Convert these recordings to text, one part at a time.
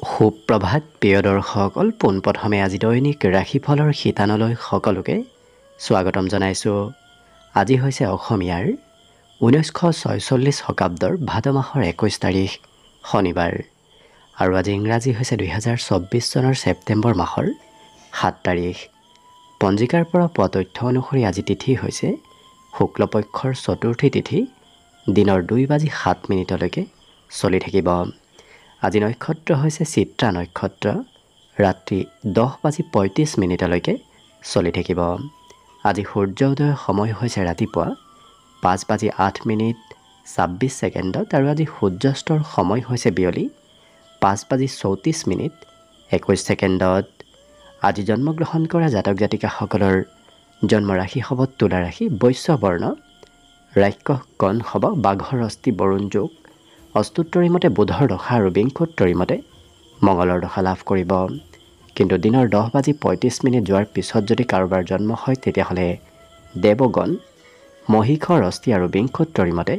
সুপ্ৰভাত প্ৰিয় দৰ্শকসকল, পোনপ্ৰথমে আজি দৈনিক ৰাশিফলৰ শিতানলৈ সকলোকে স্বাগতম জনাইছোঁ। আজি হৈছে অসমীয়াৰ 1946 শকাব্দৰ ভাদ মাহৰ 21 তাৰিখ শনিবাৰ আৰু আজি ইংৰাজী হৈছে 2024 চনৰ ছেপ্টেম্বৰ মাহৰ 7 তাৰিখ। পঞ্জিকাৰ পৰা পোৱা তথ্য অনুসৰি আজি তিথি হৈছে শুক্লপক্ষৰ চতুৰ্থী তিথি, দিনৰ 2:07 চলি থাকিব। আজি নক্ষত্ৰ হৈছে চিত্ৰা নক্ষত্ৰ, ৰাত্ৰি 10:35 চলি থাকিব। আজি সূৰ্য উদয়ৰ সময় হৈছে ৰাতিপুৱা 5:08 আৰু আজি সূৰ্যাস্তৰ সময় হৈছে বিয়লি 5:34 আজি জন্মগ্ৰহণ কৰা জাতক জাতিকাসকলৰ জন্ম ৰাশি হ'ব তুলা ৰাশি, বৈশ্য বৰ্ণ, ৰাক্ষস গণ হ'ব বাঘৰ অস্থি বৰুণ যোগ, অষ্টোত্তৰী মতে বুধৰ দশা আৰু বিংশোত্তৰী মতে মঙলৰ দশা লাভ কৰিব। কিন্তু দিনৰ 10:35 যোৱাৰ পিছত যদি কাৰোবাৰ জন্ম হয় তেতিয়াহ'লে দেৱগণ মহিষৰ অস্থি আৰু বিংশোত্তৰী মতে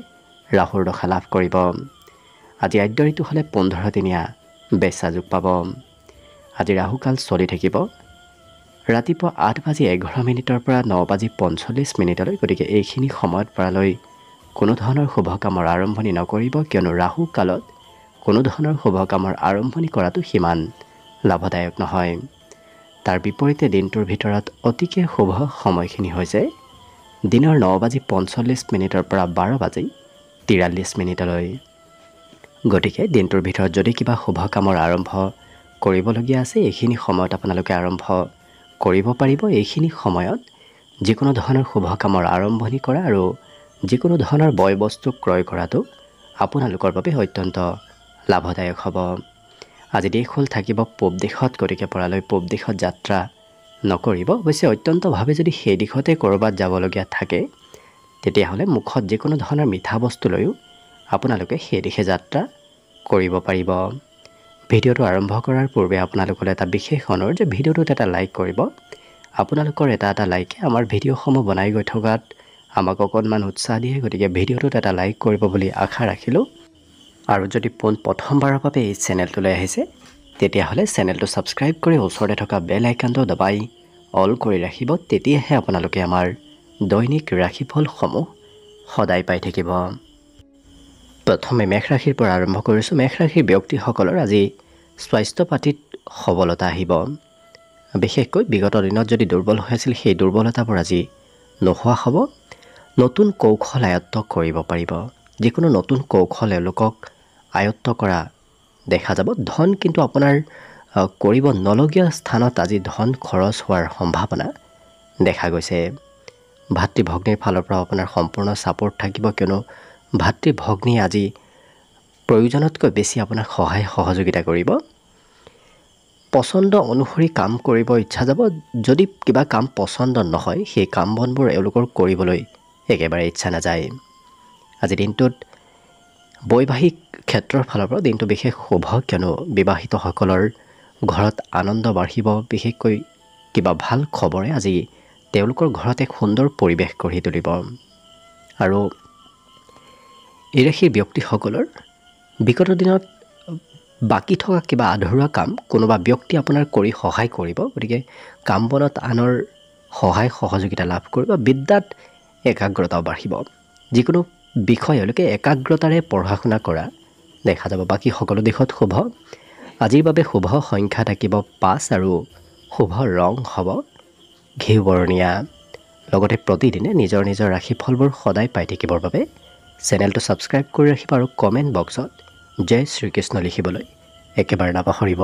ৰাহুৰ দশা লাভ কৰিব। আজি আদ্য ঋতু হ'লে 15 দিনীয়া বেচা যোগ পাব। আজি ৰাহুকাল চলি থাকিব ৰাতিপুৱা 8:11 পৰা 9:45। গতিকে এইখিনি সময়ত পৰালৈ কোনো ধৰণৰ শুভ কামৰ আৰম্ভণি নকৰিব, কিয়নো ৰাহু কালত কোনো ধৰণৰ শুভ কামৰ আৰম্ভণি কৰাটো সিমান লাভদায়ক নহয়। তাৰ বিপৰীতে দিনটোৰ ভিতৰত অতিকে শুভ সময়খিনি হৈছে দিনৰ 9:45 পৰা 12:43। গতিকে দিনটোৰ ভিতৰত যদি কিবা শুভ কামৰ আৰম্ভ কৰিবলগীয়া আছে এইখিনি সময়ত আপোনালোকে আৰম্ভ কৰিব পাৰিব। এইখিনি সময়ত যিকোনো ধৰণৰ শুভ কামৰ আৰম্ভণি কৰা আৰু যিকোনো ধৰণৰ বয় বস্তু ক্ৰয় কৰাটো আপোনালোকৰ বাবে অত্যন্ত লাভদায়ক হ'ব। আজি দেশ হ'ল থাকিব পূব দিশত, গতিকে পৰালৈ পূব দিশত যাত্ৰা নকৰিব। অৱশ্যে অত্যন্তভাৱে যদি সেই দিশতে ক'ৰবাত যাবলগীয়া থাকে তেতিয়াহ'লে মুখত যিকোনো ধৰণৰ মিঠা বস্তু লৈও আপোনালোকে সেই দিশে যাত্ৰা কৰিব পাৰিব। ভিডিঅ'টো আৰম্ভ কৰাৰ পূৰ্বে আপোনালোকৰ এটা বিশেষ অনুৰোধ যে ভিডিঅ'টোত এটা লাইক কৰিব। আপোনালোকৰ এটা লাইকে আমাৰ ভিডিঅ'সমূহ বনাই গৈ থকাত আমাক অকণমান উৎসাহ দিয়ে, গতিকে ভিডিঅ'টোত এটা লাইক কৰিব বুলি আশা ৰাখিলোঁ। আৰু যদি প্ৰথমবাৰৰ বাবে এই চেনেলটোলৈ আহিছে তেতিয়াহ'লে চেনেলটো ছাবস্ক্ৰাইব কৰি ওচৰতে থকা বেল আইকনটো দবাই অল কৰি ৰাখিব। তেতিয়াহে আপোনালোকে আমাৰ দৈনিক ৰাশিফলসমূহ সদায় পাই থাকিব। প্ৰথমে মেষ ৰাশিৰ পৰা আৰম্ভ কৰিছোঁ। মেষ ৰাশিৰ ব্যক্তিসকলৰ আজি স্বাস্থ্য পাতিত সবলতা আহিব। বিশেষকৈ বিগত দিনত যদি দুৰ্বল হৈ আছিল সেই দুৰ্বলতাবোৰ আজি নোহোৱা হ'ব। নতুন কৌশল আয়ত্ত কৰিব পাৰিব। যিকোনো নতুন কৌশল এওঁলোকক আয়ত্ত কৰা দেখা যাব। ধন কিন্তু আপোনাৰ কৰিব নলগীয়া স্থানত আজি ধন খৰচ হোৱাৰ সম্ভাৱনা দেখা গৈছে। ভাতৃ ভগ্নীৰ ফালৰ পৰা আপোনাৰ সম্পূৰ্ণ ছাপোৰ্ট থাকিব, কিয়নো ভাতৃ ভগ্নীয়ে আজি প্ৰয়োজনতকৈ বেছি আপোনাক সহায় সহযোগিতা কৰিব। পচন্দ অনুসৰি কাম কৰিব ইচ্ছা যাব। যদি কিবা কাম পচন্দ নহয় সেই কাম বনবোৰ এওঁলোকৰ কৰিবলৈ একেবাৰে ইচ্ছা নাযায়। আজি দিনটোত বৈবাহিক ক্ষেত্ৰৰ ফালৰ পৰা দিনটো বিশেষ শুভ, কিয়নো বিবাহিতসকলৰ ঘৰত আনন্দ বাঢ়িব। বিশেষকৈ কিবা ভাল খবৰে আজি তেওঁলোকৰ ঘৰত এক সুন্দৰ পৰিৱেশ গঢ়ি তুলিব। আৰু এই ৰাশিৰ ব্যক্তিসকলৰ বিগত দিনত বাকী থকা কিবা আধৰুৱা কাম কোনোবা ব্যক্তি আপোনাৰ কৰি সহায় কৰিব। গতিকে কাম বনত আনৰ সহায় সহযোগিতা লাভ কৰিব। বিদ্যাত একাগ্ৰতাও বাঢ়িব। যিকোনো বিষয় এওঁলোকে একাগ্ৰতাৰে পঢ়া শুনা কৰা দেখা যাব। বাকী সকলো দিশত শুভ। আজিৰ বাবে শুভ সংখ্যা থাকিব 5 আৰু শুভ ৰং হ'ব ঘিউ বৰণীয়া। লগতে প্ৰতিদিনে নিজৰ নিজৰ ৰাশিফলবোৰ সদায় পাই থাকিবৰ বাবে চেনেলটো ছাবস্ক্ৰাইব কৰি ৰাখিব আৰু কমেণ্ট বক্সত জয় শ্ৰীকৃষ্ণ লিখিবলৈ একেবাৰে নাপাহৰিব।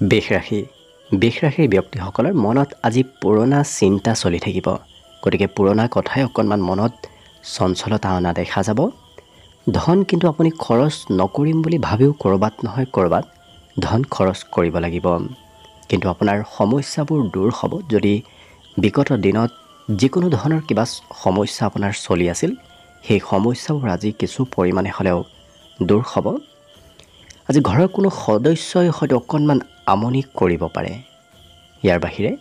বৃষ ৰাশি। বৃষ ৰাশিৰ ব্যক্তিসকলৰ মনত আজি পুৰণা চিন্তা চলি থাকিব। গতিকে পুৰণা কথাই অকণমান মনত চঞ্চলতা অনা দেখা যাব। ধন কিন্তু আপুনি খৰচ নকৰিম বুলি ভাবিও ক'ৰবাত নহয় ক'ৰবাত ধন খৰচ কৰিব লাগিব। কিন্তু আপোনাৰ সমস্যাবোৰ দূৰ হ'ব। যদি বিগত দিনত যিকোনো ধৰণৰ কিবা সমস্যা আপোনাৰ চলি আছিল সেই সমস্যাবোৰ আজি কিছু পৰিমাণে হ'লেও দূৰ হ'ব। আজি ঘৰৰ কোনো সদস্যই হয়তো অকণমান আমনি কৰিব পাৰে। ইয়াৰ বাহিৰে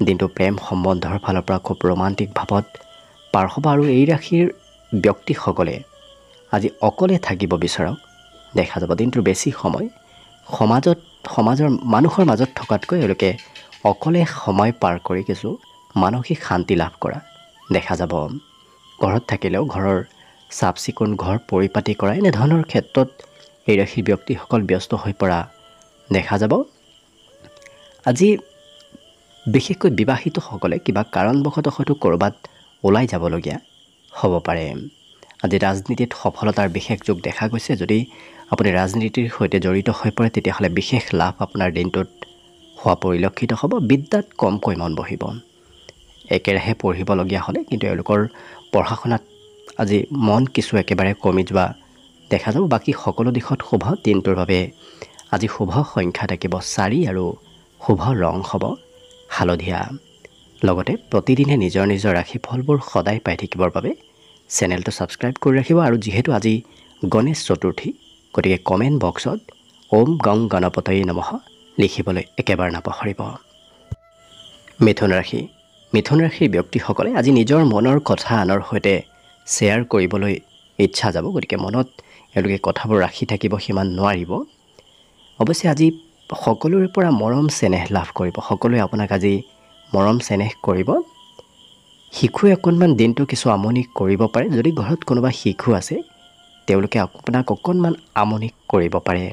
দিনটো প্ৰেম সম্বন্ধৰ ফালৰ পৰা খুব ৰোমান্টিক ভাৱত পাৰ হ'ব। আৰু এই ৰাশিৰ ব্যক্তিসকলে আজি অকলে থাকিব বিচৰক দেখা যাব। দিনটোৰ বেছি সময় সমাজৰ মানুহৰ মাজত থকাতকৈ এওঁলোকে অকলে সময় পাৰ কৰি কিছু মানসিক শান্তি লাভ কৰা দেখা যাব। ঘৰত থাকিলেও ঘৰৰ চাফ চিকুণ, ঘৰ পৰিপাতি কৰা এনেধৰণৰ ক্ষেত্ৰত এই ৰাশিৰ ব্যক্তিসকল ব্যস্ত হৈ পৰা দেখা যাব। আজি বিশেষকৈ বিবাহিতসকলে কিবা কাৰণবশতঃ হয়তো ক'ৰবাত ওলাই যাবলগীয়া হ'ব পাৰে। আজি ৰাজনীতিত সফলতাৰ বিশেষ যোগ দেখা গৈছে। যদি আপুনি ৰাজনীতিৰ সৈতে জড়িত হৈ পৰে তেতিয়াহ'লে বিশেষ লাভ আপোনাৰ দিনটোত হোৱা পৰিলক্ষিত হ'ব। বিদ্যাত কমকৈ মন বহিব। একেৰাহে পঢ়িবলগীয়া হ'লে কিন্তু এওঁলোকৰ পঢ়া শুনাত আজি মন কিছু একেবাৰে কমি যোৱা দেখা যাব। বাকী সকলো দিশত শুভ। দিনটোৰ বাবে আজি শুভ সংখ্যা থাকিব 4 আৰু শুভ ৰং হ'ব হালধীয়া। লগতে প্ৰতিদিনে নিজৰ নিজৰ ৰাশিফলবোৰ সদায় পাই থাকিবৰ বাবে চেনেলটো ছাবস্ক্ৰাইব কৰি ৰাখিব। আৰু যিহেতু আজি গণেশ চতুৰ্থী, গতিকে কমেণ্ট বক্সত ওম গং গণপতয়ে নমঃ লিখিবলৈ একেবাৰে নাপাহৰিব। মিথুন ৰাশিৰ ব্যক্তিসকলে আজি নিজৰ মনৰ কথা আনৰ সৈতে শ্বেয়াৰ কৰিবলৈ ইচ্ছা যাব। গতিকে মনত এওঁলোকে কথাবোৰ ৰাখি থাকিব সিমান নোৱাৰিব। অৱশ্যে আজি সকলোৰে পৰা মৰম চেনেহ লাভ কৰিব। সকলোৱে আপোনাক আজি মৰম চেনেহ কৰিব। শিশুৱে অকণমান দিনটো কিছু আমনি কৰিব পাৰে। যদি ঘৰত কোনোবা শিশু আছে তেওঁলোকে আপোনাক অকণমান আমনি কৰিব পাৰে।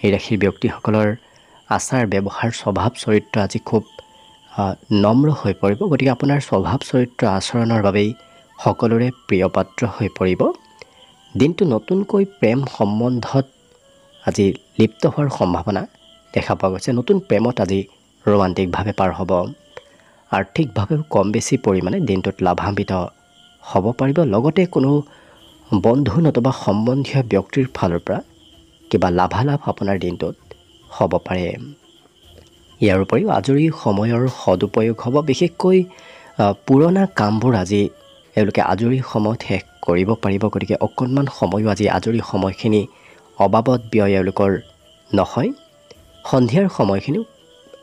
এই ৰাশিৰ ব্যক্তিসকলৰ আচাৰ ব্যৱহাৰ স্বভাৱ চৰিত্ৰ আজি খুব নম্ৰ হৈ পৰিব। গতিকে আপোনাৰ স্বভাৱ চৰিত্ৰ আচৰণৰ বাবেই সকলোৰে প্ৰিয় পাত্ৰ হৈ পৰিব। দিনটো নতুনকৈ প্ৰেম সম্বন্ধত আজি লিপ্ত হোৱাৰ সম্ভাৱনা দেখা পোৱা গৈছে। নতুন প্ৰেমত আজি ৰোমান্টিকভাৱে পাৰ হ'ব। আৰ্থিকভাৱেও কম বেছি পৰিমাণে দিনটোত লাভান্বিত হ'ব পাৰিব। লগতে কোনো বন্ধু নতুবা সম্বন্ধীয় ব্যক্তিৰ ফালৰ পৰা কিবা লাভালাভ আপোনাৰ দিনটোত হ'ব পাৰে। ইয়াৰ উপৰিও আজৰি সময়ৰ সদুপয়োগ হ'ব। বিশেষকৈ পুৰণা কামবোৰ আজি এওঁলোকে আজৰি সময়ত শেষ কৰিব পাৰিব। গতিকে অকণমান সময়ো আজি আজৰি সময়খিনি অবাবত ব্যয় এওঁলোকৰ নহয়। সন্ধিয়াৰ সময়খিনিও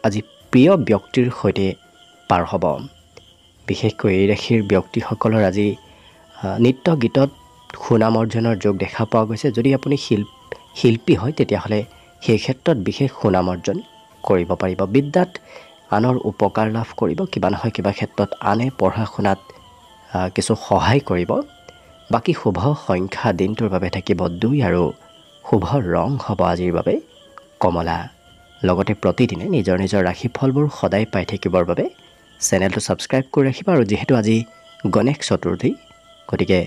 আজি প্ৰিয় ব্যক্তিৰ সৈতে পাৰ হ'ব। বিশেষকৈ এই ৰাশিৰ ব্যক্তিসকলৰ আজি নৃত্য গীতত সুনাম অৰ্জনৰ যোগ দেখা পোৱা গৈছে। যদি আপুনি শিল্পী হয় তেতিয়াহ'লে সেই ক্ষেত্ৰত বিশেষ সুনাম অৰ্জন কৰিব পাৰিব। বিদ্যাত আনৰ উপকাৰ লাভ কৰিব। কিবা নহয় কিবা ক্ষেত্ৰত আনে পঢ়া শুনাত কিছু সহায় কৰিব। বাকী শুভ সংখ্যা দিনটোৰ বাবে থাকিব 2 আৰু শুভ ৰং হ'ব আজিৰ বাবে কমলা। লগতে প্ৰতিদিনে নিজৰ নিজৰ ৰাশিফলবোৰ সদায় পাই থাকিবৰ বাবে চেনেলটো ছাবস্ক্ৰাইব কৰি ৰাখিব। আৰু যিহেতু আজি গণেশ চতুৰ্থী, গতিকে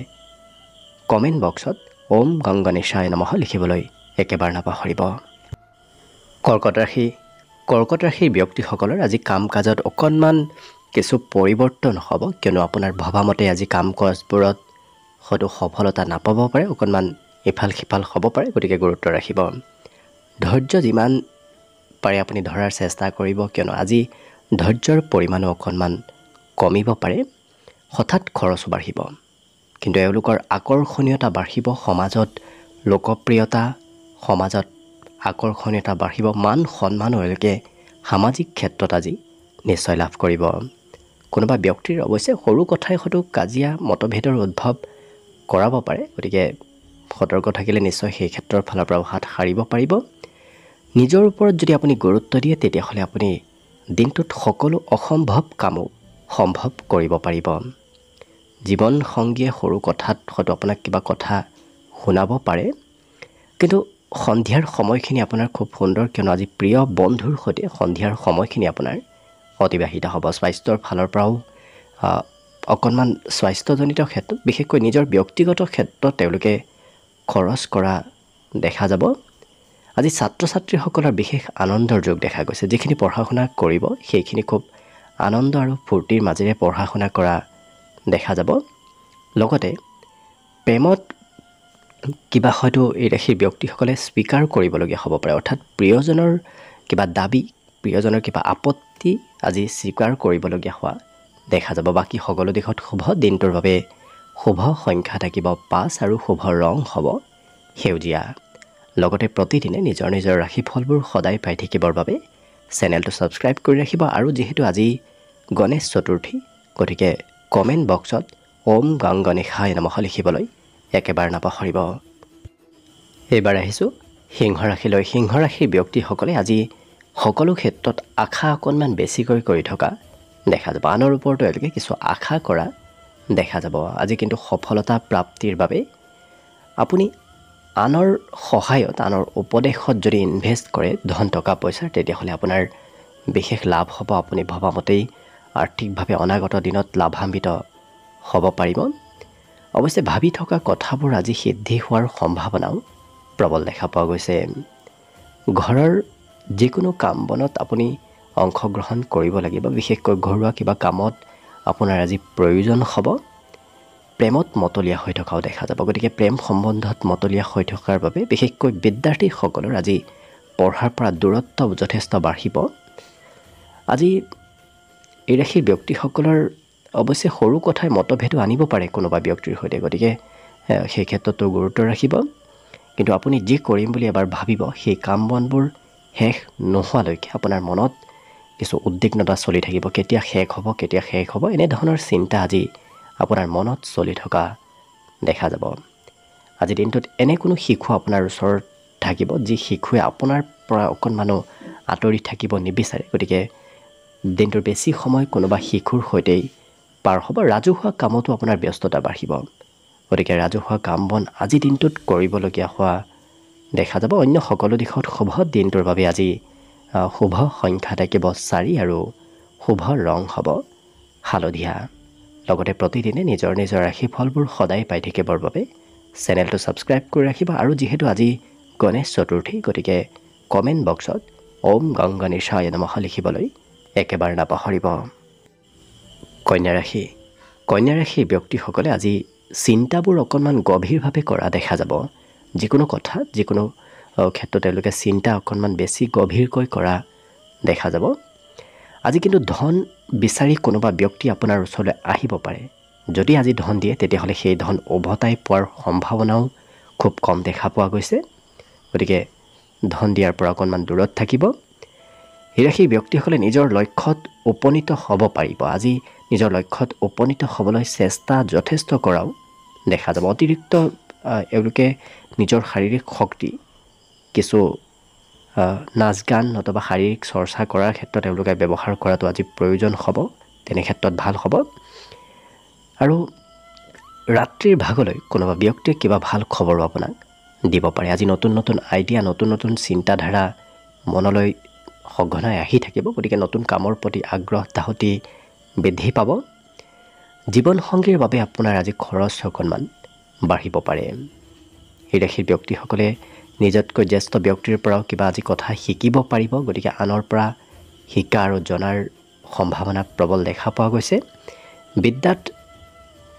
কমেণ্ট বক্সত ওম গং গণেশায় নমঃ লিখিবলৈ একেবাৰে নাপাহৰিব। কৰ্কট ৰাশিৰ ব্যক্তিসকলৰ আজি কাম কাজত অকণমান কিছু পৰিৱৰ্তন হ'ব। কিয়নো আপোনাৰ ভবামতে আজি কাম কাজবোৰত হয়তো সফলতা নাপাব পাৰে। অকণমান ইফাল সিফাল হ'ব পাৰে। গতিকে গুৰুত্ব ৰাখিব। ধৈৰ্য যিমান পাৰে আপুনি ধৰাৰ চেষ্টা কৰিব। কিয়নো আজি ধৈৰ্যৰ পৰিমাণো অকণমান কমিব পাৰে। হঠাৎ খৰচ বাঢ়িব। কিন্তু এওঁলোকৰ আকৰ্ষণীয়তা বাঢ়িব। সমাজত লোকপ্ৰিয়তা, সমাজত আকৰ্ষণীয়তা বাঢ়িব। মান সন্মানো এওঁলোকে সামাজিক ক্ষেত্ৰত আজি নিশ্চয় লাভ কৰিব। কোনোবা ব্যক্তিৰ অৱশ্যে সৰু কথাই হয়তো কাজিয়া মতভেদৰ উদ্ভৱ কৰাব পাৰে। গতিকে সতৰ্ক থাকিলে নিশ্চয় সেই ক্ষেত্ৰৰ ফালৰ পৰাও হাত সাৰিব পাৰিব। নিজৰ ওপৰত যদি আপুনি গুৰুত্ব দিয়ে তেতিয়াহ'লে আপুনি দিনটোত সকলো অসম্ভৱ কামো সম্ভৱ কৰিব পাৰিব। জীৱন সংগীয়ে সৰু কথাত হয়তো আপোনাক কিবা কথা শুনাব পাৰে। কিন্তু সন্ধিয়াৰ সময়খিনি আপোনাৰ খুব সুন্দৰ। কিয়নো আজি প্ৰিয় বন্ধুৰ সৈতে সন্ধিয়াৰ সময়খিনি আপোনাৰ অতিবাহিত হ'ব। স্বাস্থ্যৰ ফালৰ পৰাও অকণমান স্বাস্থ্যজনিত ক্ষেত্ৰত, বিশেষকৈ নিজৰ ব্যক্তিগত ক্ষেত্ৰত তেওঁলোকে খৰচ কৰা দেখা যাব। আজি ছাত্ৰ ছাত্ৰীসকলৰ বিশেষ আনন্দৰ যোগ দেখা গৈছে। যিখিনি পঢ়া শুনা কৰিব সেইখিনি খুব আনন্দ আৰু ফূৰ্তিৰ মাজেৰে পঢ়া শুনা কৰা দেখা যাব। লগতে প্ৰেমত কিবা হয়তো এই ৰাশিৰ ব্যক্তিসকলে স্বীকাৰ কৰিবলগীয়া হ'ব পাৰে। অৰ্থাৎ প্ৰিয়জনৰ কিবা দাবী, প্ৰিয়জনৰ কিবা আপত্তি আজি স্বীকাৰ কৰিবলগীয়া হোৱা দেখা যাব। বাকী সকলো দিশত শুভ। দিনটোৰ বাবে শুভ সংখ্যা থাকিব 5 আৰু শুভ ৰং হ'ব সেউজীয়া। লগতে প্ৰতিদিনে নিজৰ নিজৰ ৰাশিফলবোৰ সদায় পাই থাকিবৰ বাবে চেনেলটো ছাবস্ক্ৰাইব কৰি ৰাখিব। আৰু যিহেতু আজি গণেশ চতুৰ্থী, গতিকে কমেণ্ট বক্সত ওম গং গণেশায় নমঃ লিখিবলৈ একেবাৰে নাপাহৰিব। এইবাৰ আহিছোঁ সিংহ ৰাশিৰ ব্যক্তিসকলে আজি সকলো ক্ষেত্ৰত আশা অকণমান বেছিকৈ কৰি থকা দেখা যাব। আনৰ ওপৰতো এওঁলোকে কিছু আশা কৰা দেখা যাব। আজি কিন্তু সফলতা প্ৰাপ্তিৰ বাবে আপুনি আনৰ সহায়ত, আনৰ উপদেশত যদি ইনভেষ্ট কৰে ধন টকা পইচাৰ, তেতিয়াহ'লে আপোনাৰ বিশেষ লাভ হ'ব। আপুনি ভবামতেই আৰ্থিকভাৱে অনাগত দিনত লাভান্বিত হ'ব পাৰিব। অৱশ্যে ভাবি থকা কথাবোৰ আজি সিদ্ধি হোৱাৰ সম্ভাৱনাও প্ৰবল দেখা পোৱা গৈছে। ঘৰৰ যিকোনো কাম বনত আপুনি অংশগ্ৰহণ কৰিব লাগিব। বিশেষকৈ ঘৰুৱা কিবা কামত আপোনাৰ আজি প্ৰয়োজন হ'ব। প্ৰেমত মতলীয়া হৈ থকাও দেখা যাব। গতিকে প্ৰেম সম্বন্ধত মতলীয়া হৈ থকাৰ বাবে বিশেষকৈ বিদ্যাৰ্থীসকলৰ আজি পঢ়াৰ পৰা দূৰত্ব যথেষ্ট বাঢ়িব। আজি এই ৰাশিৰ ব্যক্তিসকলৰ অৱশ্যে সৰু কথাই মতভেদো আনিব পাৰে কোনোবা ব্যক্তিৰ সৈতে, গতিকে সেই ক্ষেত্ৰতো গুৰুত্ব ৰাখিব। কিন্তু আপুনি যি কৰিম বুলি এবাৰ ভাবিব, সেই কাম বনবোৰ শেষ নোহোৱালৈকে আপোনাৰ মনত কিছু উদ্বিগ্নতা চলি থাকিব। কেতিয়া শেষ হ'ব এনেধৰণৰ চিন্তা আজি আপোনাৰ মনত চলি থকা দেখা যাব। আজিৰ দিনটোত এনে কোনো শিশু আপোনাৰ ওচৰত থাকিব যি শিশুৱে আপোনাৰ পৰা অকণমানো আঁতৰি থাকিব নিবিচাৰে। গতিকে দিনটোৰ বেছি সময় কোনোবা শিশুৰ সৈতেই পাৰ হ'ব। ৰাজহুৱা কামতো আপোনাৰ ব্যস্ততা বাঢ়িব। গতিকে ৰাজহুৱা কাম বন আজি দিনটোত কৰিবলগীয়া হোৱা দেখা যাব। অন্য সকলো দিশত শুভ দিনটোৰ বাবে আজি শুভ সংখ্যা থাকিব 4 আৰু শুভ ৰং হ'ব হালধীয়া। লগতে প্ৰতিদিনে নিজৰ ৰাশিফলবোৰ সদায় পাই থাকিবৰ বাবে চেনেলটো ছাবস্ক্ৰাইব কৰি ৰাখিব। আৰু যিহেতু আজি গণেশ চতুৰ্থী, গতিকে কমেণ্ট বক্সত ওম গং গণেশায় নমঃ লিখিবলৈ একেবাৰে নাপাহৰিব। কন্যা ৰাশিৰ ব্যক্তিসকলে আজি চিন্তাবোৰ অকণমান গভীৰভাৱে কৰা দেখা যাব। যিকোনো ক্ষেত্ৰত তেওঁলোকে চিন্তা অকণমান বেছি গভীৰকৈ কৰা দেখা যাব। আজি কিন্তু ধন বিচাৰি কোনোবা ব্যক্তি আপোনাৰ ওচৰলৈ আহিব পাৰে। যদি আজি ধন দিয়ে তেতিয়াহ'লে সেই ধন উভতাই পোৱাৰ সম্ভাৱনাও খুব কম দেখা পোৱা গৈছে। গতিকে ধন দিয়াৰ পৰা অকণমান দূৰত থাকিব। এই ৰাশিৰ ব্যক্তিসকলে নিজৰ লক্ষ্যত উপনীত হ'ব পাৰিব। আজি নিজৰ লক্ষ্যত উপনীত হ'বলৈ চেষ্টা যথেষ্ট কৰাও দেখা যাব। অতিৰিক্ত এওঁলোকে নিজৰ শাৰীৰিক শক্তি কিছু নাচ গান নতুবা শাৰীৰিক চৰ্চা কৰাৰ ক্ষেত্ৰত এওঁলোকে ব্যৱহাৰ কৰাটো আজি প্ৰয়োজন হ'ব। তেনে ক্ষেত্ৰত ভাল হ'ব। আৰু ৰাত্ৰিৰ ভাগলৈ কোনোবা ব্যক্তিয়ে কিবা ভাল খবৰো আপোনাক দিব পাৰে। আজি নতুন আইডিয়া, নতুন চিন্তাধাৰা মনলৈ সঘনাই আহি থাকিব। গতিকে নতুন কামৰ প্ৰতি আগ্ৰহ তাহতি বৃদ্ধি পাব। জীৱনসংগীৰ বাবে আপোনাৰ আজি খৰচ অকণমান বাঢ়িব পাৰে। এই ৰাশিৰ ব্যক্তিসকলে নিজতকৈ জ্যেষ্ঠ ব্যক্তিৰ পৰাও কিবা আজি কথা শিকিব পাৰিব। গতিকে আনৰ পৰা শিকা আৰু জনাৰ সম্ভাৱনা প্ৰবল দেখা পোৱা গৈছে। বিদ্যাত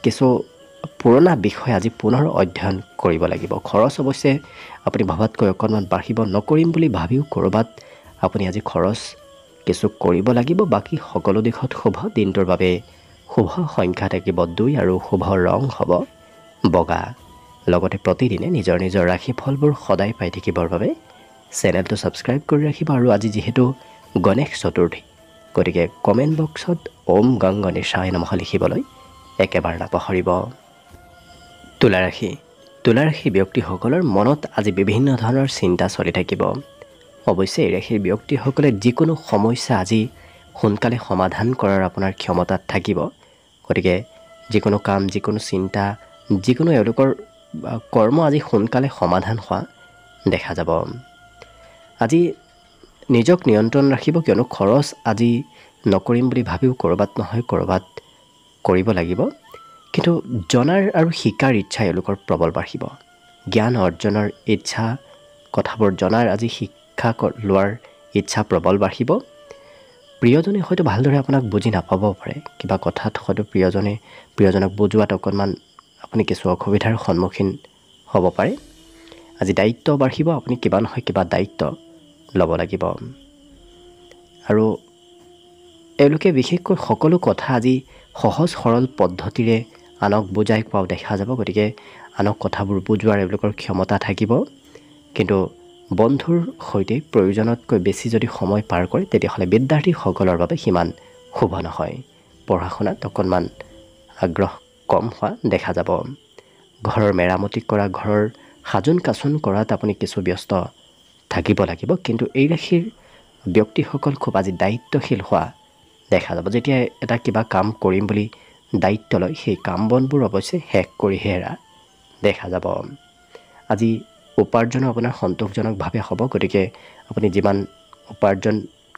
কিছু পুৰণা বিষয় আজি পুনৰ অধ্যয়ন কৰিব লাগিব। খৰচ অৱশ্যে আপুনি ভবাতকৈ অকণমান বাঢ়িব। নকৰিম বুলি ভাবিও ক'ৰবাত আপুনি আজি খৰচ কিছু কৰিব লাগিব। বাকী সকলো দিশত শুভ। দিনটোৰ বাবে শুভ সংখ্যা থাকিব 2 আৰু শুভ ৰং হ'ব বগা। লগতে প্ৰতিদিনে নিজৰ ৰাশিফলবোৰ সদায় পাই থাকিবৰ বাবে চেনেলটো ছাবস্ক্ৰাইব কৰি ৰাখিব। আৰু আজি যিহেতু গণেশ চতুৰ্থী, গতিকে কমেণ্ট বক্সত ওম গং গণেশায় নমঃ লিখিবলৈ একেবাৰে নাপাহৰিব। তুলা ৰাশি ব্যক্তিসকলৰ মনত আজি বিভিন্ন ধৰণৰ চিন্তা চলি থাকিব। অৱশ্যে এই ৰাশিৰ ব্যক্তিসকলে যিকোনো সমস্যা আজি সোনকালে সমাধান কৰাৰ আপোনাৰ ক্ষমতাত থাকিব। গতিকে যিকোনো কাম, যিকোনো চিন্তা, যিকোনো এওঁলোকৰ কৰ্ম আজি সোনকালে সমাধান হোৱা দেখা যাব। আজি নিজক নিয়ন্ত্ৰণ ৰাখিব, কিয়নো খৰচ আজি নকৰিম বুলি ভাবিও ক'ৰবাত নহয় ক'ৰবাত কৰিব লাগিব। কিন্তু জনাৰ আৰু শিকাৰ ইচ্ছা এওঁলোকৰ প্ৰবল বাঢ়িব। জ্ঞান অৰ্জনৰ ইচ্ছা, কথাবোৰ জনাৰ আজি শিক্ষা লোৱাৰ ইচ্ছা প্ৰবল বাঢ়িব। প্ৰিয়জনে হয়তো ভালদৰে আপোনাক বুজি নাপাবও পাৰে। কিবা কথাত হয়তো প্ৰিয়জনক বুজোৱাত অকণমান আপুনি কিছু অসুবিধাৰ সন্মুখীন হ'ব পাৰে। আজি দায়িত্ব বাঢ়িব। আপুনি কিবা নহয় কিবা দায়িত্ব ল'ব লাগিব। আৰু এওঁলোকে বিশেষকৈ সকলো কথা আজি সহজ সৰল পদ্ধতিৰে আনক বুজাই কোৱাও দেখা যাব। গতিকে আনক কথাবোৰ বুজোৱাৰ এওঁলোকৰ ক্ষমতা থাকিব। কিন্তু বন্ধুৰ সৈতে প্ৰয়োজনতকৈ বেছি যদি সময় পাৰ কৰে তেতিয়াহ'লে বিদ্যাৰ্থীসকলৰ বাবে সিমান শুভ নহয়। পঢ়া শুনাত অকণমান আগ্ৰহ কম হোৱা দেখা যাব। ঘৰৰ মেৰামতি কৰা, ঘৰৰ সাজোন কাচোন কৰাত আপুনি কিছু ব্যস্ত থাকিব লাগিব কিন্তু এই ৰাশিৰ ব্যক্তিসকল খুব আজি দায়িত্বশীল হোৱা দেখা যাব যেতিয়া এটা কিবা কাম কৰিম বুলি দায়িত্ব লয় সেই কাম বনবোৰ অৱশ্যে শেষ কৰিহে এৰা দেখা যাব আজি উপাৰ্জনো আপোনাৰ সন্তোষজনকভাৱে হ'ব গতিকে আপুনি যিমান উপাৰ্জন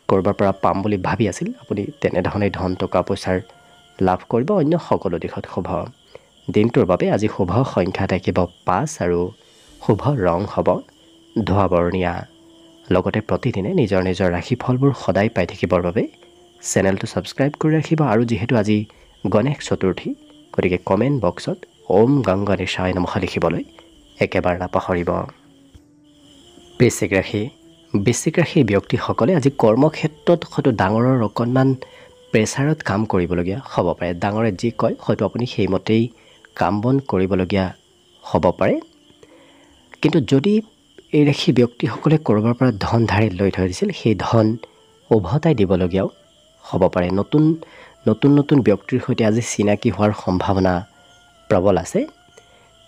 কৰবাৰ পৰা পাম বুলি ভাবি আছিল আপুনি তেনেধৰণে ধন টকা পইচাৰ লাভ কৰিব অন্য সকলো দিশত শুভ দিনটোৰ বাবে আজি শুভ সংখ্যা থাকিব 5 আৰু শুভ ৰং হ'ব ধোঁৱা বৰণীয়া লগতে প্ৰতিদিনে নিজৰ নিজৰ ৰাশিফলবোৰ সদায় পাই থাকিবৰ বাবে চেনেলটো ছাবস্ক্ৰাইব কৰি ৰাখিব আৰু যিহেতু আজি গণেশ চতুৰ্থী গতিকে কমেণ্ট বক্সত ওম গং গণেশায় নমঃ লিখিবলৈ একেবাৰে নাপাহৰিব বৃশ্চিক ৰাশিৰ ব্যক্তিসকলে আজি কৰ্মক্ষেত্ৰত হয়তো ডাঙৰৰ অকণমান প্ৰেছাৰত কাম কৰিবলগীয়া হ'ব পাৰে ডাঙৰে যি কয় হয়তো আপুনি সেইমতেই কাম বন কৰিবলগীয়া হ'ব পাৰে কিন্তু যদি এই ৰাশি ব্যক্তিসকলে ক'ৰবাৰ পৰা ধন ধাৰে লৈ থৈ দিছিল সেই ধন উভতাই দিবলগীয়াও হ'ব পাৰে নতুন ব্যক্তিৰ সৈতে আজি চিনাকি হোৱাৰ সম্ভাৱনা প্ৰবল আছে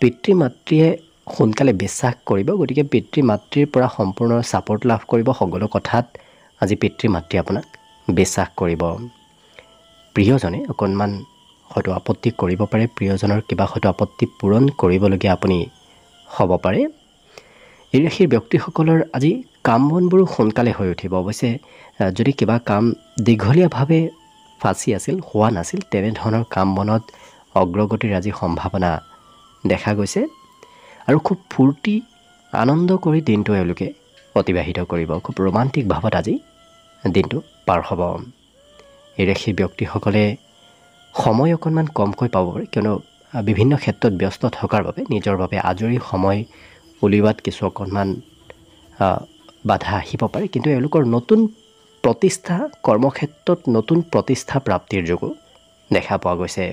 পিতৃ মাতৃয়ে সোনকালে বিশ্বাস কৰিব গতিকে পিতৃ মাতৃৰ পৰা সম্পূৰ্ণ ছাপৰ্ট লাভ কৰিব সকলো কথাত আজি পিতৃ মাতৃ আপোনাক বিশ্বাস কৰিব প্ৰিয়জনে অকণমান হয়তো আপত্তি কৰিব পাৰে প্ৰিয়জনৰ কিবা হয়তো আপত্তি পূৰণ কৰিবলগীয়া আপুনি হ'ব পাৰে এই ৰাশিৰ ব্যক্তিসকলৰ আজি কাম বনবোৰো সোনকালে হৈ উঠিব অৱশ্যে যদি কিবা কাম দীঘলীয়াভাৱে ফাঁচি আছিল হোৱা নাছিল তেনেধৰণৰ কাম বনত অগ্ৰগতিৰ আজি সম্ভাৱনা দেখা গৈছে আৰু খুব ফূৰ্তি আনন্দ কৰি দিনটো এওঁলোকে অতিবাহিত কৰিব খুব ৰোমান্টিক ভাৱত আজি দিনটো পাৰ হ'ব এই ৰাশিৰ ব্যক্তিসকলে সময় অকণমান কমকৈ পাব পাৰে কিয়নো বিভিন্ন ক্ষেত্ৰত ব্যস্ত থকাৰ বাবে নিজৰ বাবে আজৰি সময় উলিওৱাত কিছু অকণমান বাধা আহিব পাৰে কিন্তু এওঁলোকৰ নতুন প্ৰতিষ্ঠা কৰ্মক্ষেত্ৰত নতুন প্ৰতিষ্ঠা প্ৰাপ্তিৰ যোগো দেখা পোৱা গৈছে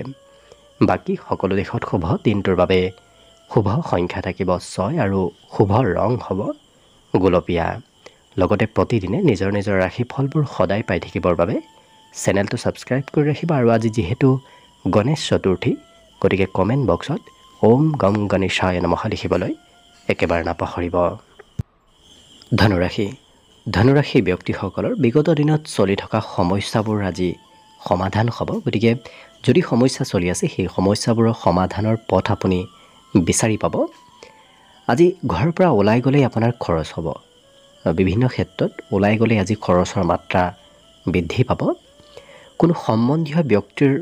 বাকী সকলো দিশত শুভ দিনটোৰ বাবে শুভ সংখ্যা থাকিব 6 আৰু শুভ ৰং হ'ব গোলপীয়া লগতে প্ৰতিদিনে নিজৰ নিজৰ ৰাশিফলবোৰ সদায় পাই থাকিবৰ বাবে চেনেলটো ছাবস্ক্ৰাইব কৰি ৰাখিব আৰু আজি যিহেতু গণেশ চতুৰ্থী গতিকে কমেণ্ট বক্সত ওম গং গণেশায় নমঃ লিখিবলৈ একেবাৰে নাপাহৰিব ধনুৰাশি ব্যক্তিসকলৰ বিগত দিনত চলি থকা সমস্যাবোৰ আজি সমাধান হ'ব গতিকে যদি সমস্যা চলি আছে সেই সমস্যাবোৰৰ সমাধানৰ পথ আপুনি বিচাৰি পাব আজি ঘৰৰ পৰা ওলাই গ'লেই আপোনাৰ খৰচ হ'ব বিভিন্ন ক্ষেত্ৰত ওলাই গ'লে আজি খৰচৰ মাত্ৰা বৃদ্ধি পাব কোনো সম্বন্ধীয় ব্যক্তিৰ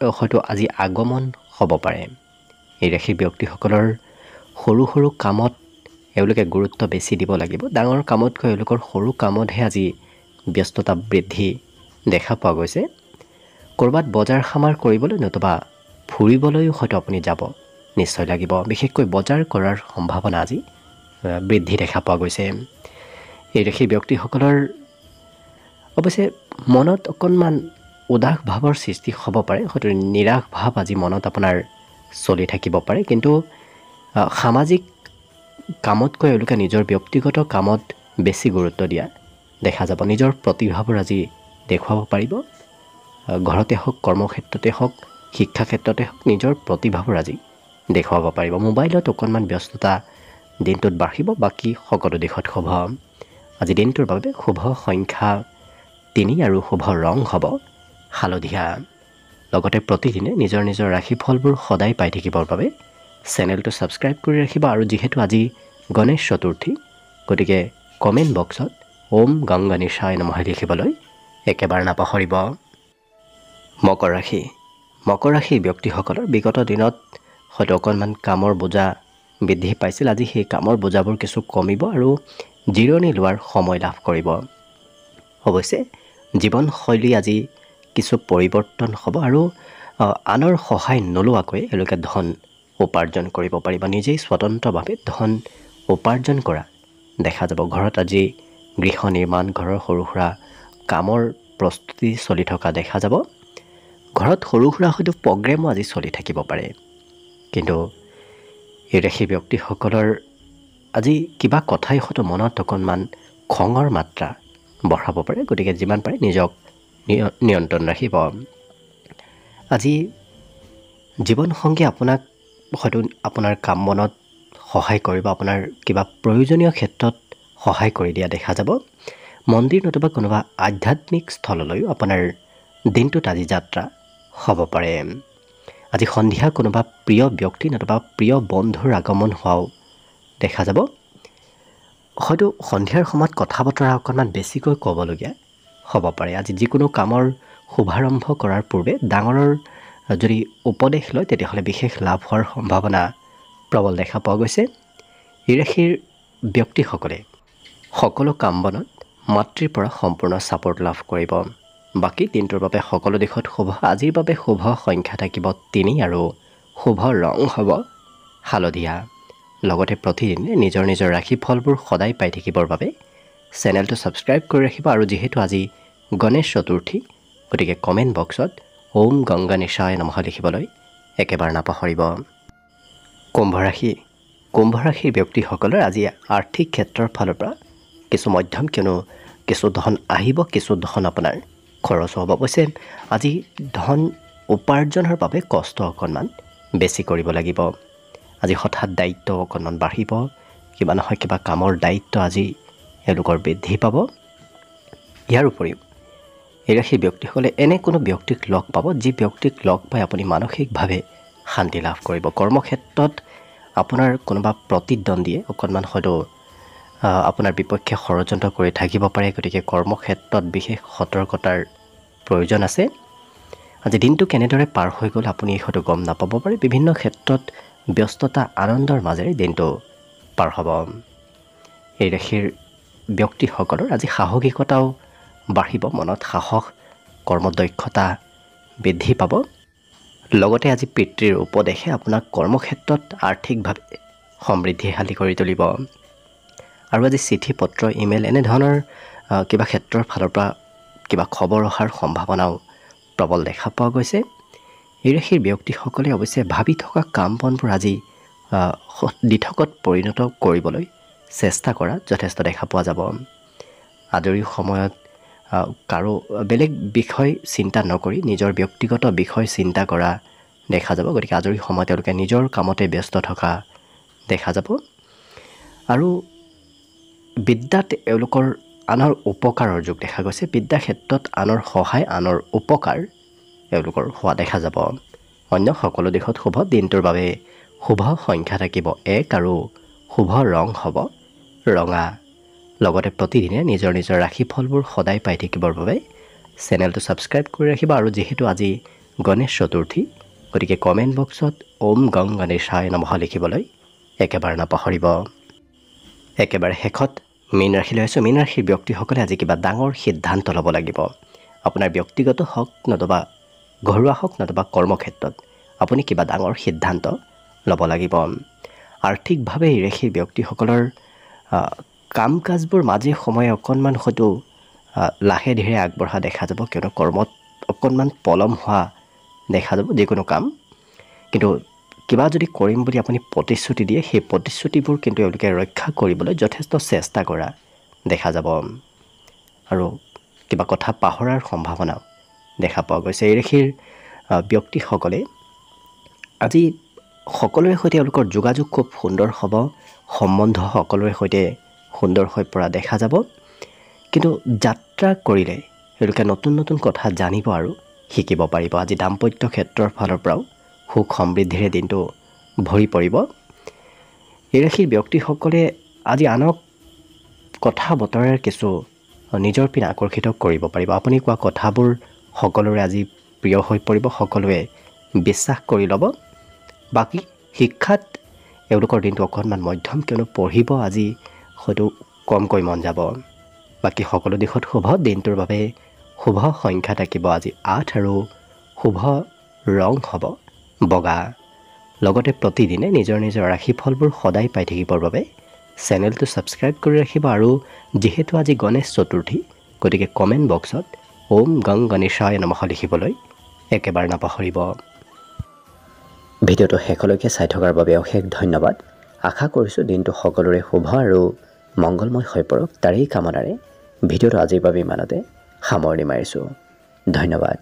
হয়তো আজি আগমন হ'ব পাৰে এই ৰাশিৰ ব্যক্তিসকলৰ সৰু কামত এওঁলোকে গুৰুত্ব বেছি দিব লাগিব ডাঙৰ কামতকৈ এওঁলোকৰ সৰু কামতহে আজি ব্যস্ততা বৃদ্ধি দেখা পোৱা গৈছে ক'ৰবাত বজাৰ সমাৰ কৰিবলৈ নতুবা ফুৰিবলৈও হয়তো আপুনি যাব নিশ্চয় লাগিব বিশেষকৈ বজাৰ কৰাৰ সম্ভাৱনা আজি বৃদ্ধি দেখা পোৱা গৈছে এই ৰাশিৰ ব্যক্তিসকলৰ অৱশ্যে মনত অকণমান উদাস ভাৱৰ সৃষ্টি হ'ব পাৰে হয়তো নিৰাশ ভাৱ আজি মনত আপোনাৰ চলি থাকিব পাৰে কিন্তু সামাজিক কামতকৈ এওঁলোকে নিজৰ ব্যক্তিগত কামত বেছি গুৰুত্ব দিয়া দেখা যাব নিজৰ প্ৰতিভাবোৰ আজি দেখুৱাব পাৰিব ঘৰতে হওক কৰ্মক্ষেত্ৰতে হওক শিক্ষা ক্ষেত্ৰতে হওক নিজৰ প্ৰতিভাবোৰ আজি দেখুৱাব পাৰিব মোবাইলত অকণমান ব্যস্ততা দিনটোত বাঢ়িব বাকী সকলো দিশত শুভ আজি দিনটোৰ বাবে শুভ সংখ্যা 3 আৰু শুভ ৰং হ'ব হালধীয়া লগতে প্ৰতিদিনে নিজৰ নিজৰ ৰাশিফলবোৰ সদায় পাই থাকিবৰ বাবে চেনেলটো ছাবস্ক্ৰাইব কৰি ৰাখিব আৰু যিহেতু আজি গণেশ চতুৰ্থী গতিকে কমেণ্ট বক্সত ওম গং গণেশায় নমঃ লিখিবলৈ একেবাৰে নাপাহৰিব মকৰ ৰাশিৰ ব্যক্তিসকলৰ বিগত দিনত হয়তো অকণমান কামৰ বোজা বৃদ্ধি পাইছিল আজি সেই কামৰ বোজাবোৰ কিছু কমিব আৰু জিৰণি লোৱাৰ সময় লাভ কৰিব অৱশ্যে জীৱনশৈলী আজি কিছু পৰিৱৰ্তন হ'ব আৰু আনৰ সহায় নোলোৱাকৈ এওঁলোকে ধন উপাৰ্জন কৰিব পাৰিব নিজেই স্বতন্ত্ৰভাৱে ধন উপাৰ্জন কৰা দেখা যাব ঘৰত আজি গৃহ নিৰ্মাণ ঘৰৰ সৰু সুৰা কামৰ প্ৰস্তুতি চলি থকা দেখা যাব ঘৰত সৰু সুৰা হয়তো প্ৰগ্ৰেমো আজি চলি থাকিব পাৰে কিন্তু এই ৰাশি ব্যক্তিসকলৰ আজি কিবা কথাই হয়তো মনত অকণমান খঙৰ মাত্ৰা বঢ়াব পাৰে গতিকে যিমান পাৰে নিজক নিয়ন্ত্ৰণ ৰাখিব আজি জীৱনসংগী আপোনাক হয়তো আপোনাৰ কাম বনত সহায় কৰিব, আপোনাৰ কিবা প্ৰয়োজনীয় ক্ষেত্ৰত সহায় কৰি দিয়া দেখা যাব। মন্দিৰ নতুবা কোনোবা আধ্যাত্মিক স্থললৈও আপোনাৰ দিনটোত আজি যাত্ৰা হ'ব পাৰে। আজি সন্ধিয়া কোনোবা প্ৰিয় ব্যক্তি নতুবা প্ৰিয় বন্ধুৰ আগমন হোৱাও দেখা যাব। হয়তো সন্ধিয়াৰ সময়ত কথা বতৰা অকণমান বেছিকৈ ক'বলগীয়া হ'ব পাৰে। আজি যিকোনো কামৰ শুভাৰম্ভ কৰাৰ পূৰ্বে ডাঙৰৰ যদি উপদেশ লয় তেতিয়াহ'লে বিশেষ লাভ হোৱাৰ সম্ভাৱনা প্ৰবল দেখা পোৱা গৈছে। এই ৰাশিৰ ব্যক্তিসকলে সকলো কাম বনত মাতৃৰ পৰা সম্পূৰ্ণ ছাপোৰ্ট লাভ কৰিব। বাকী দিনটোৰ বাবে সকলো দিশত শুভ। আজিৰ বাবে শুভ সংখ্যা থাকিব 3 আৰু শুভ ৰং হ'ব হালধীয়া। লগতে প্ৰতিদিনে নিজৰ নিজৰ ৰাশিফলবোৰ সদায় পাই থাকিবৰ বাবে চেনেলটো ছাবস্ক্ৰাইব কৰি ৰাখিব। আৰু যিহেতু আজি গণেশ চতুৰ্থী, গতিকে কমেণ্ট বক্সত ওম গংগানেশায় নমঃ লিখিবলৈ একেবাৰে নাপাহৰিব। কুম্ভ ৰাশিৰ ব্যক্তিসকলৰ আজি আৰ্থিক ক্ষেত্ৰৰ ফালৰ পৰা কিছু মধ্যম, কিয়নো কিছু ধন আহিব, কিছু ধন আপোনাৰ খৰচ হ'ব। অৱশ্যে আজি ধন উপাৰ্জনৰ বাবে কষ্ট অকণমান বেছি কৰিব লাগিব। আজি হঠাৎ দায়িত্ব অকণমান বাঢ়িব, কিবা নহয় কিবা কামৰ দায়িত্ব আজি এওঁলোকৰ বৃদ্ধি পাব। ইয়াৰ উপৰিও এই ৰাশিৰ ব্যক্তিসকলে এনে কোনো ব্যক্তিক লগ পাব, যি ব্যক্তিক লগ পাই আপুনি মানসিকভাৱে শান্তি লাভ কৰিব। কৰ্মক্ষেত্ৰত আপোনাৰ কোনোবা প্ৰতিদ্বন্দ্বীয়ে অকণমান হয়তো আপোনাৰ বিপক্ষে ষড়যন্ত্ৰ কৰি থাকিব পাৰে। গতিকে কৰ্মক্ষেত্ৰত বিশেষ সতৰ্কতাৰ প্ৰয়োজন আছে। আজি দিনটো কেনেদৰে পাৰ হৈ গ'ল আপুনি হয়তো গম নাপাব পাৰে। বিভিন্ন ক্ষেত্ৰত ব্যস্ততা আনন্দৰ মাজেৰে দিনটো পাৰ হ'ব। এই ৰাশিৰ ব্যক্তিসকলৰ আজি সাহসিকতাও বাঢ়িব, মনত সাহস, কৰ্মদক্ষতা বৃদ্ধি পাব। লগতে আজি পিতৃৰ উপদেশে আপোনাক কৰ্মক্ষেত্ৰত আৰ্থিকভাৱে সমৃদ্ধিশালী কৰি তুলিব। আৰু আজি চিঠি পত্ৰ, ইমেইল এনেধৰণৰ কিবা ক্ষেত্ৰৰ ফালৰ পৰা কিবা খবৰ অহাৰ সম্ভাৱনাও প্ৰবল দেখা পোৱা গৈছে। এই ৰাশিৰ ব্যক্তিসকলে অৱশ্যে ভাবি থকা কাম বনবোৰ আজি দিঠকত পৰিণত কৰিবলৈ চেষ্টা কৰা যথেষ্ট দেখা পোৱা যাব। আজৰি সময়ত কাৰো বেলেগ বিষয় চিন্তা নকৰি নিজৰ ব্যক্তিগত বিষয় চিন্তা কৰা দেখা যাব। গতিকে আজৰি সময়ত তেওঁলোকে নিজৰ কামতে ব্যস্ত থকা দেখা যাব। আৰু বিদ্যাত এওঁলোকৰ আনৰ উপকাৰৰ যুগ দেখা গৈছে। বিদ্যা ক্ষেত্ৰত আনৰ সহায়, আনৰ উপকাৰ এওঁলোকৰ হোৱা দেখা যাব। অন্য সকলো দিশত শুভ। দিনটোৰ বাবে শুভ সংখ্যা থাকিব 1 আৰু শুভ ৰং হ'ব ৰঙা। লগতে প্ৰতিদিনে নিজৰ নিজৰ ৰাশিফলবোৰ সদায় পাই থাকিবৰ বাবে চেনেলটো ছাবস্ক্ৰাইব কৰি ৰাখিব। আৰু যিহেতু আজি গণেশ চতুৰ্থী, গতিকে কমেণ্ট বক্সত ওম গং গণেশায় নমঃ লিখিবলৈ একেবাৰে নাপাহৰিব। একেবাৰে শেষত মীন ৰাশিলৈ আছোঁ। মীন ৰাশিৰ ব্যক্তিসকলে আজি কিবা ডাঙৰ সিদ্ধান্ত ল'ব লাগিব। আপোনাৰ ব্যক্তিগত হওক নতুবা ঘৰুৱা হওক নতুবা কৰ্মক্ষেত্ৰত আপুনি কিবা ডাঙৰ সিদ্ধান্ত ল'ব লাগিব। আৰ্থিকভাৱে এই ৰাশিৰ ব্যক্তিসকলৰ কাম কাজবোৰ মাজে সময়ে অকণমান হয়তো লাহে ধীৰে আগবঢ়া দেখা যাব, কিয়নো কৰ্মত অকণমান পলম হোৱা দেখা যাব যিকোনো কাম। কিন্তু কিবা যদি কৰিম বুলি আপুনি প্ৰতিশ্ৰুতি দিয়ে, সেই প্ৰতিশ্ৰুতিবোৰ কিন্তু এওঁলোকে ৰক্ষা কৰিবলৈ যথেষ্ট চেষ্টা কৰা দেখা যাব। আৰু কিবা কথা পাহৰাৰ সম্ভাৱনাও দেখা পোৱা গৈছে। এই ৰাশিৰ ব্যক্তিসকলে আজি সকলোৰে সৈতে এওঁলোকৰ যোগাযোগ খুব সুন্দৰ হ'ব। সম্বন্ধ সকলোৰে সৈতে সুন্দৰ হৈ পৰা দেখা যাব। কিন্তু যাত্ৰা কৰিলে এওঁলোকে নতুন নতুন কথা জানিব আৰু শিকিব পাৰিব। আজি দাম্পত্য ক্ষেত্ৰৰ ফালৰ পৰাও সুখ সমৃদ্ধিৰে দিনটো ভৰি পৰিব। এই ৰাশিৰ ব্যক্তিসকলে আজি আনক কথা বতৰাৰ কিছু নিজৰ পিনে আকৰ্ষিত কৰিব পাৰিব। আপুনি কোৱা কথাবোৰ সকলোৰে আজি প্ৰিয় হৈ পৰিব, সকলোৱে বিশ্বাস কৰি ল'ব। বাকী শিক্ষাত এওঁলোকৰ দিনটো অকণমান মধ্যম, কিয়নো পঢ়িব আজি হয়তো কমকৈ মন যাব। বাকী সকলো দিশত শুভ। দিনটোৰ বাবে শুভ সংখ্যা থাকিব আজি 8 আৰু শুভ ৰং হ'ব বগা। লগতে প্ৰতিদিনে নিজৰ নিজৰ ৰাশিফলবোৰ সদায় পাই থাকিবৰ বাবে চেনেলটো ছাবস্ক্ৰাইব কৰি ৰাখিব। আৰু যিহেতু আজি গণেশ চতুৰ্থী, গতিকে কমেণ্ট বক্সত ওম গং গণেশায় নমঃ লিখিবলৈ একেবাৰে নাপাহৰিব। ভিডিঅ'টো শেষলৈকে চাই থকাৰ বাবে অশেষ ধন্যবাদ। আশা কৰিছোঁ দিনটো সকলোৰে শুভ আৰু মংগলময় হৈ পৰক। তাৰেই কামনাৰে ভিডিঅ'টো আজিৰ বাবে ইমানতে সামৰণি মাৰিছোঁ। ধন্যবাদ।